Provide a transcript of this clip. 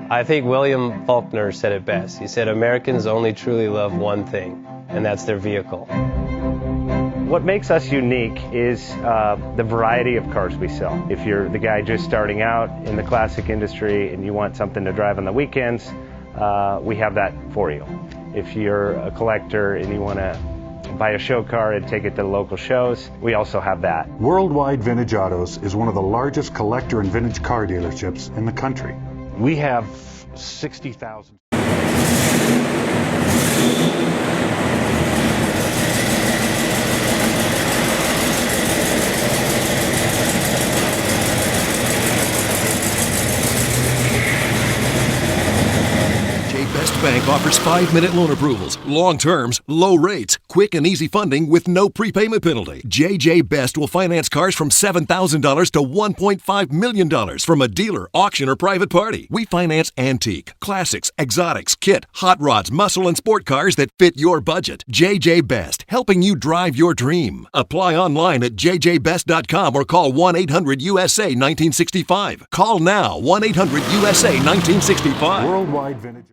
I think William Faulkner said it best. He said, Americans only truly love one thing, and that's their vehicle. What makes us unique is the variety of cars we sell. If you're the guy just starting out in the classic industry and you want something to drive on the weekends, we have that for you. If you're a collector and you want to buy a show car and take it to the local shows, we also have that. Worldwide Vintage Autos is one of the largest collector and vintage car dealerships in the country. We have 60,000. Best Bank offers 5-minute loan approvals, long terms, low rates, quick and easy funding with no prepayment penalty. JJ Best will finance cars from $7,000 to $1.5 million from a dealer, auction, or private party. We finance antique, classics, exotics, kit, hot rods, muscle, and sport cars that fit your budget. JJ Best, helping you drive your dream. Apply online at jjbest.com or call 1-800-USA-1965. Call now, 1-800-USA-1965. Worldwide Vintage